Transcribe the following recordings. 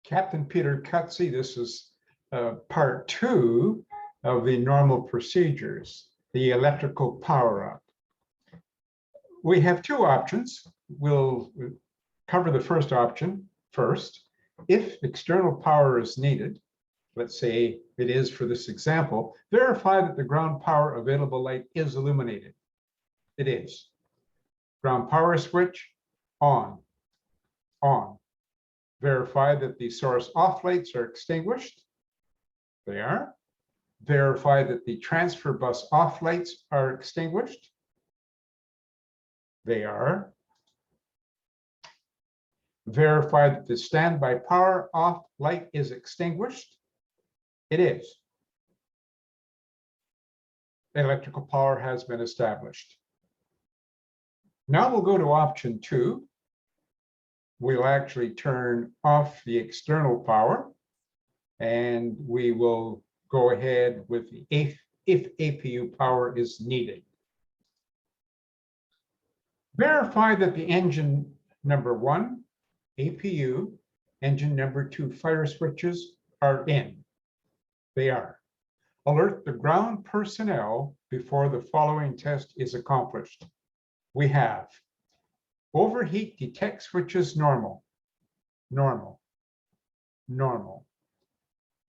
Captain Peter Cutsey, this is part 2 of the normal procedures, the electrical power up. We have 2 options. We'll cover the first option first. If external power is needed, let's say it is for this example, verify that the ground power available light is illuminated. It is. Ground power switch on. Verify that the source off lights are extinguished. They are. Verify that the transfer bus off lights are extinguished. They are. Verify that the standby power off light is extinguished. It is. Electrical power has been established. Now we'll go to option 2. We'll actually turn off the external power, and we will go ahead with the if APU power is needed. Verify that the engine number 1, APU, engine number 2, fire switches are in. They are. Alert the ground personnel before the following test is accomplished. We have overheat detect switches normal.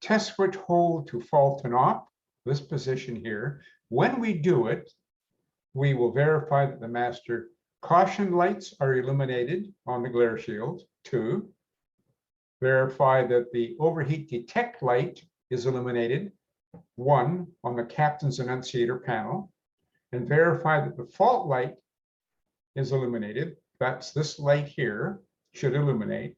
Test switch hold to fault and off, this position here. When we do it, we will verify that the master caution lights are illuminated on the glare shield. 2, verify that the overheat detect light is illuminated. 1, on the captain's annunciator panel, and verify that the fault light is illuminated. That's this light here, should illuminate.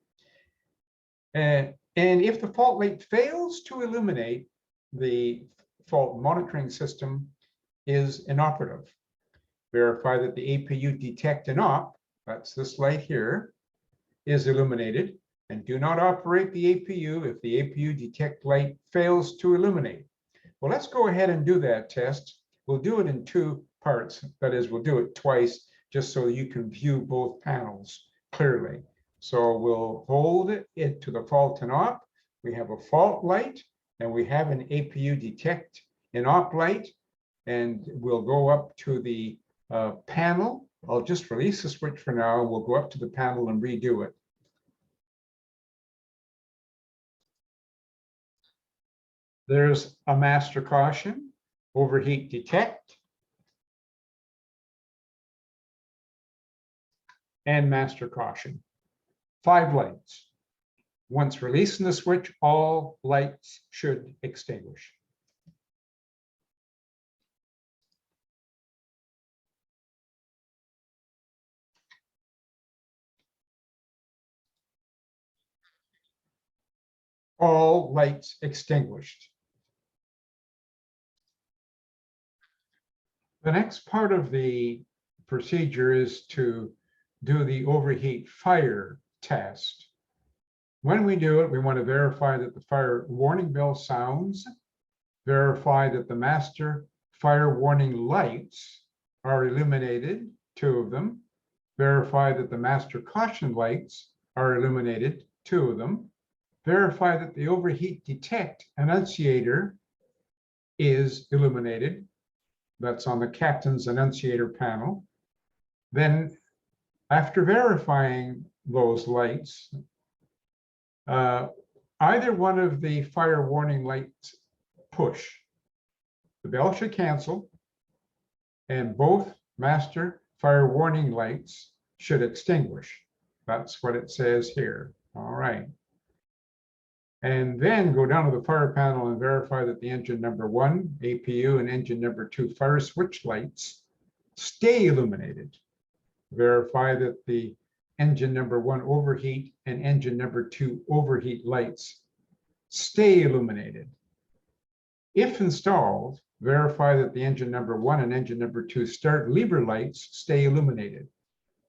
And if the fault light fails to illuminate, the fault monitoring system is inoperative. Verify that the APU detect and op, that's this light here, is illuminated, and do not operate the APU if the APU detect light fails to illuminate. Well, let's go ahead and do that test. We'll do it in 2 parts. That is, we'll do it twice, just so you can view both panels clearly. So we'll hold it to the fault and op. We have a fault light, and we have an APU detect and op light, and we'll go up to the panel. I'll just release the switch for now. We'll go up to the panel and redo it. There's a master caution, overheat detect, and master caution. 5 lights. Once releasing the switch, all lights should extinguish. All lights extinguished. The next part of the procedure is to do the overheat fire test. When we do it, we want to verify that the fire warning bell sounds, verify that the master fire warning lights are illuminated, 2 of them, verify that the master caution lights are illuminated, 2 of them, verify that the overheat detect annunciator is illuminated. That's on the captain's annunciator panel. Then, after verifying those lights, either one of the fire warning lights push. The bell should cancel, and both master fire warning lights should extinguish. That's what it says here. All right. And then go down to the fire panel and verify that the engine number 1, APU, and engine number 2, fire switch lights stay illuminated. Verify that the engine number 1 overheat and engine number 2 overheat lights stay illuminated. If installed, verify that the engine number 1 and engine number 2 start lever lights stay illuminated.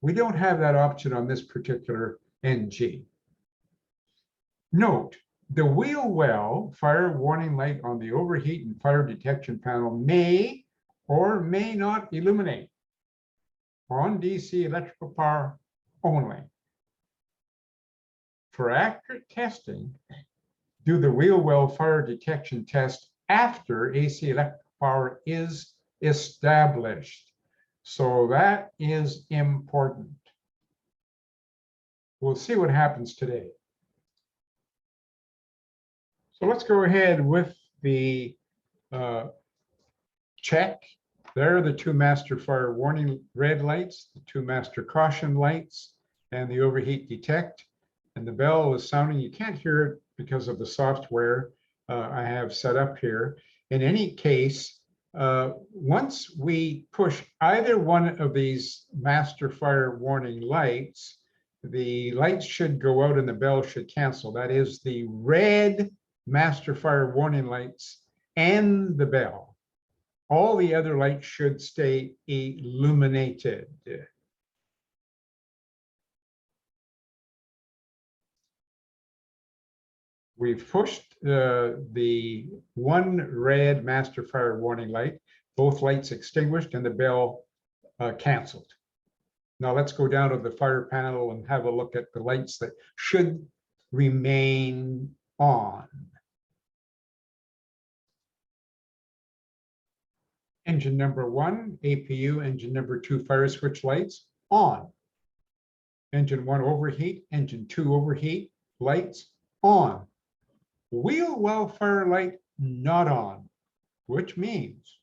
We don't have that option on this particular NG. Note, the wheel well fire warning light on the overheat and fire detection panel may or may not illuminate on DC electrical power only. For accurate testing, do the wheel well fire detection test after AC electric power is established. So that is important. We'll see what happens today. So let's go ahead with the check. There are the two master fire warning red lights, the two master caution lights, and the overheat detect. And the bell is sounding. You can't hear it because of the software I have set up here. In any case, once we push either one of these master fire warning lights, the lights should go out and the bell should cancel. That is the red master fire warning lights and the bell. All the other lights should stay illuminated. We've pushed the one red master fire warning light, both lights extinguished and the bell canceled. Now let's go down to the fire panel and have a look at the lights that should remain on. Engine number 1, APU, engine number 2, fire switch lights on. Engine 1 overheat, engine 2 overheat, lights on. Wheel well fire light not on, which means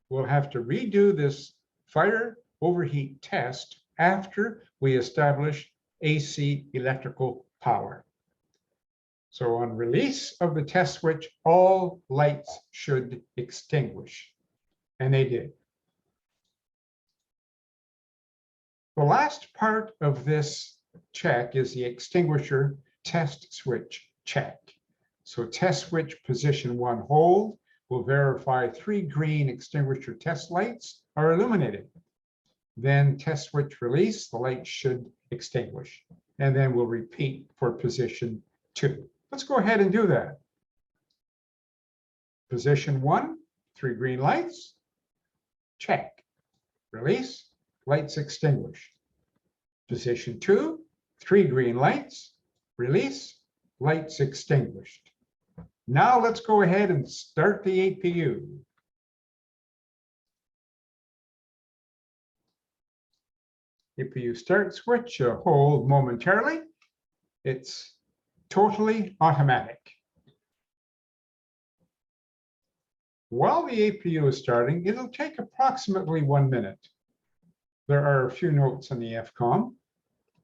we'll have to redo this fire overheat test after we establish AC electrical power. So on release of the test switch, all lights should extinguish, and they did. The last part of this check is the extinguisher test switch check. So test switch position 1 hold will verify 3 green extinguisher test lights are illuminated. Then test switch release, the light should extinguish. And then we'll repeat for position 2. Let's go ahead and do that. Position 1, 3 green lights, check. Release, lights extinguished. Position 2, 3 green lights, release, lights extinguished. Now let's go ahead and start the APU. APU start switch, hold momentarily. It's totally automatic. While the APU is starting, it'll take approximately 1 minute. There are a few notes on the FCOM.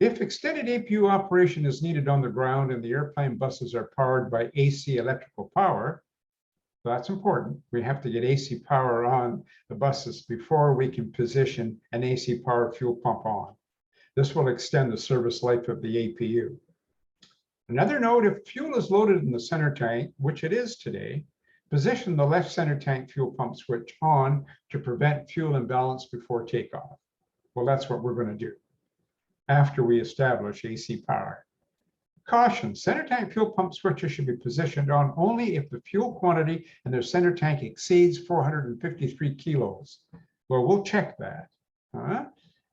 If extended APU operation is needed on the ground and the airplane buses are powered by AC electrical power, that's important. We have to get AC power on the buses before we can position an AC powered fuel pump on. This will extend the service life of the APU. Another note, if fuel is loaded in the center tank, which it is today, position the left center tank fuel pump switch on to prevent fuel imbalance before takeoff. Well, that's what we're going to do after we establish AC power. Caution, center tank fuel pump switches should be positioned on only if the fuel quantity in their center tank exceeds 453 kilos. Well, we'll check that.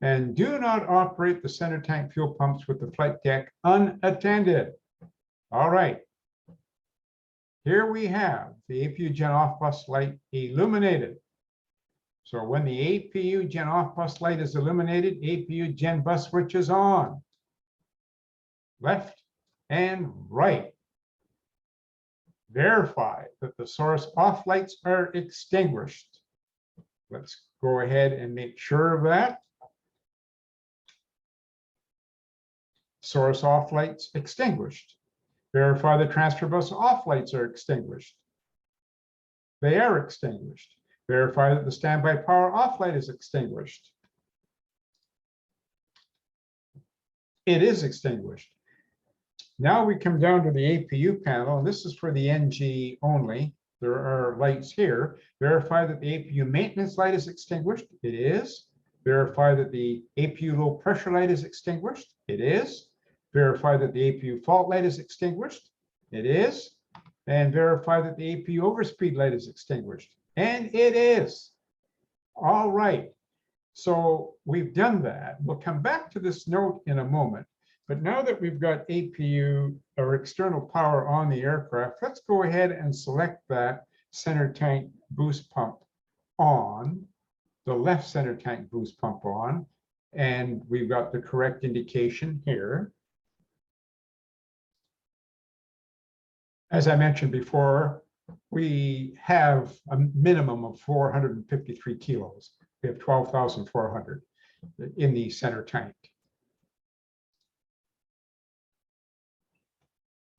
And do not operate the center tank fuel pumps with the flight deck unattended. All right. Here we have the APU gen off bus light illuminated. So when the APU gen off bus light is illuminated, APU gen bus switch is on. Left and right. Verify that the source off lights are extinguished. Let's go ahead and make sure of that. Source off lights extinguished. Verify the transfer bus off lights are extinguished. They are extinguished. Verify that the standby power off light is extinguished. It is extinguished. Now we come down to the APU panel, and this is for the NG only. There are lights here. Verify that the APU maintenance light is extinguished. It is. Verify that the APU low pressure light is extinguished. It is. Verify that the APU fault light is extinguished. It is. And verify that the APU overspeed light is extinguished. And it is. All right. So we've done that. We'll come back to this note in a moment. But now that we've got APU or external power on the aircraft, let's go ahead and select that center tank boost pump on, the left center tank boost pump on, and we've got the correct indication here. As I mentioned before, we have a minimum of 453 kilos. We have 12,400 in the center tank.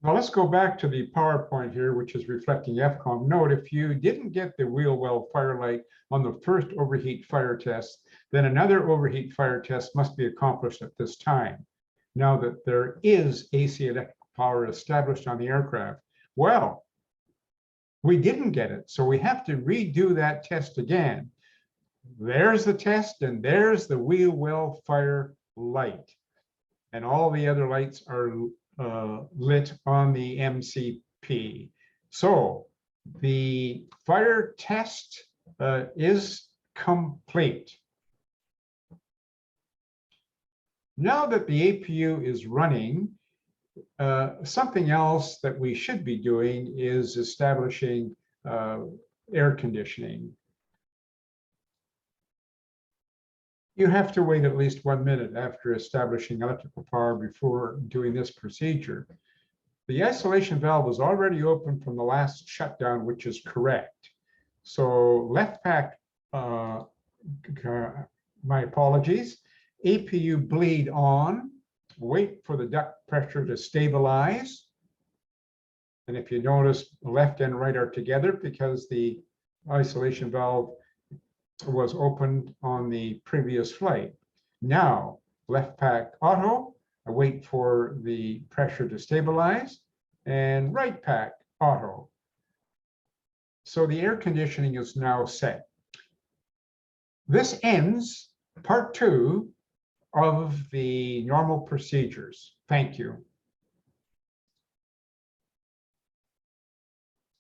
Now let's go back to the PowerPoint here, which is reflecting FCOM. Note, if you didn't get the wheel well fire light on the first overheat fire test, then another overheat fire test must be accomplished at this time. Now that there is AC electrical power established on the aircraft, well, we didn't get it, so we have to redo that test again. There's the test, and there's the wheel well fire light. And all the other lights are lit on the MCP. So the fire test is complete. Now that the APU is running, something else that we should be doing is establishing air conditioning. You have to wait at least 1 minute after establishing electrical power before doing this procedure. The isolation valve is already open from the last shutdown, which is correct. So left pack, my apologies, APU bleed on, wait for the duct pressure to stabilize. And if you notice, left and right are together because the isolation valve was opened on the previous flight. Now, left pack auto, I wait for the pressure to stabilize, and right pack auto. So the air conditioning is now set. This ends part 2 of the normal procedures. Thank you.